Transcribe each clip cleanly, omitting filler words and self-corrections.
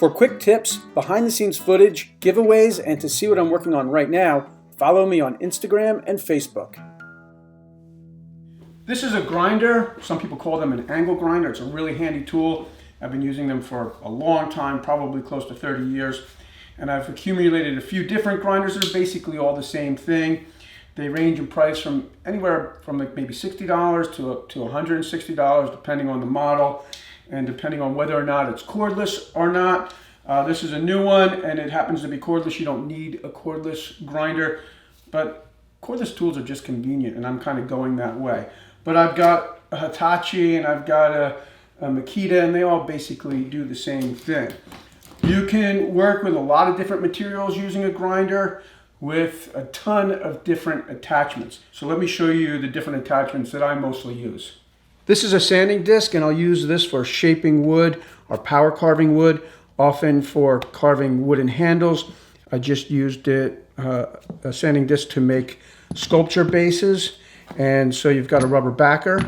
For quick tips, behind the scenes footage, giveaways, and to see what I'm working on right now, follow me on Instagram and Facebook. This is a grinder. Some people call them an angle grinder. It's a really handy tool. I've been using them for a long time, probably close to 30 years. And I've accumulated a few different grinders that are basically all the same thing. They range in price from anywhere from like maybe $60 to $160, depending on the model and depending on whether or not it's cordless or not. This is a new one and it happens to be cordless. You don't need a cordless grinder, but cordless tools are just convenient and I'm kind of going that way. But I've got a Hitachi and I've got a Makita, and they all basically do the same thing. You can work with a lot of different materials using a grinder with a ton of different attachments. So let me show you the different attachments that I mostly use. This is a sanding disc, and I'll use this for shaping wood or power carving wood, often for carving wooden handles. I just used a sanding disc to make sculpture bases. And so you've got a rubber backer,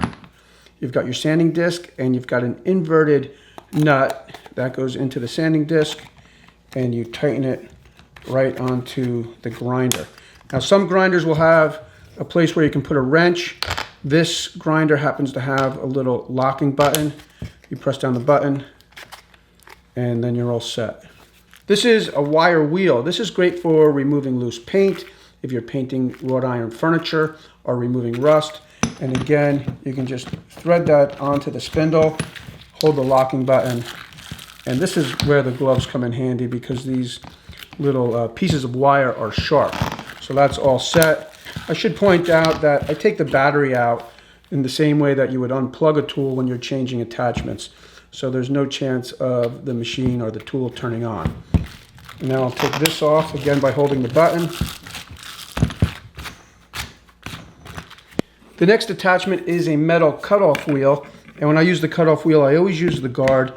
you've got your sanding disc, and you've got an inverted nut that goes into the sanding disc, and you tighten it right onto the grinder. Now some grinders will have a place where you can put a wrench. This grinder happens to have a little locking button. You press down the button and then you're all set. This is a wire wheel. This is great for removing loose paint if you're painting wrought iron furniture or removing rust. And again, you can just thread that onto the spindle, hold the locking button, and this is where the gloves come in handy because these little pieces of wire are sharp. So that's all set. I should point out that I take the battery out in the same way that you would unplug a tool when you're changing attachments. So there's no chance of the machine or the tool turning on. And now I'll take this off again by holding the button. The next attachment is a metal cutoff wheel, and when I use the cutoff wheel I always use the guard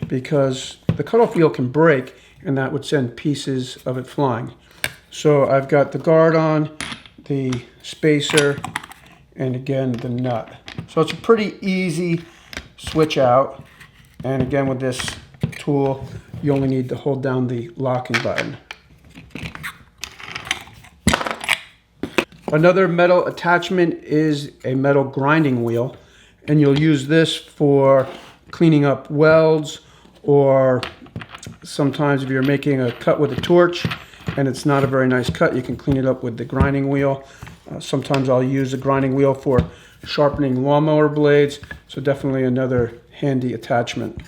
because the cutoff wheel can break and that would send pieces of it flying. So I've got the guard on, the spacer, and again the nut. So it's a pretty easy switch out, and again with this tool you only need to hold down the locking button. Another metal attachment is a metal grinding wheel, and you'll use this for cleaning up welds, or sometimes if you're making a cut with a torch and it's not a very nice cut, you can clean it up with the grinding wheel. Sometimes I'll use the grinding wheel for sharpening lawnmower blades, so definitely another handy attachment.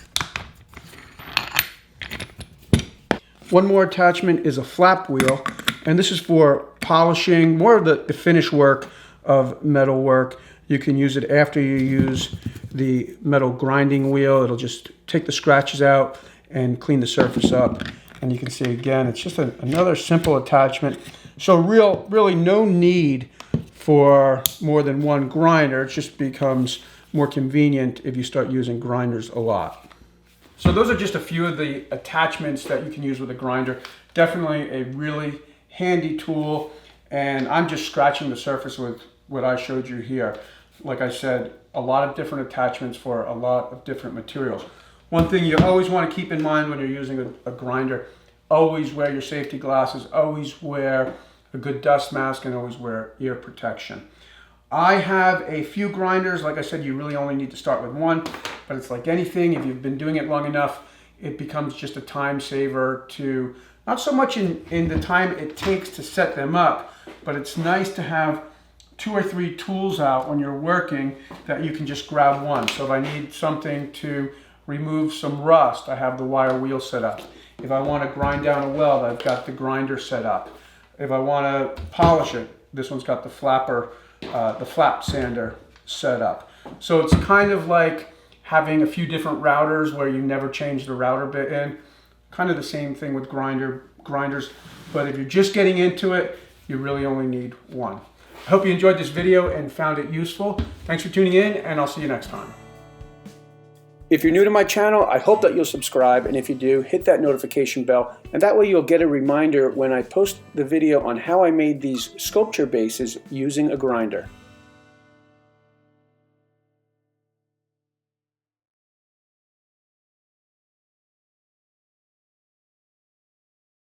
One more attachment is a flap wheel, and this is for polishing, more of the finish work of metal work. You can use it after you use the metal grinding wheel. It'll just take the scratches out and clean the surface up. And you can see again, it's just another simple attachment. So really no need for more than one grinder. It just becomes more convenient if you start using grinders a lot. So those are just a few of the attachments that you can use with a grinder. Definitely a really handy tool, and I'm just scratching the surface with what I showed you here. Like I said, a lot of different attachments for a lot of different materials. One thing you always want to keep in mind when you're using a grinder, always wear your safety glasses, always wear a good dust mask, and always wear ear protection. I have a few grinders. Like I said, you really only need to start with one, but it's like anything, if you've been doing it long enough, it becomes just a time saver to, not so much in the time it takes to set them up, but it's nice to have 2 or 3 tools out when you're working that you can just grab one. So if I need something to remove some rust, I have the wire wheel set up. If I want to grind down a weld, I've got the grinder set up. If I want to polish it, this one's got the flap sander set up. So it's kind of like having a few different routers where you never change the router bit in. Kind of the same thing with grinders, but if you're just getting into it, you really only need one. I hope you enjoyed this video and found it useful. Thanks for tuning in, and I'll see you next time. If you're new to my channel, I hope that you'll subscribe, and if you do, hit that notification bell, and that way you'll get a reminder when I post the video on how I made these sculpture bases using a grinder.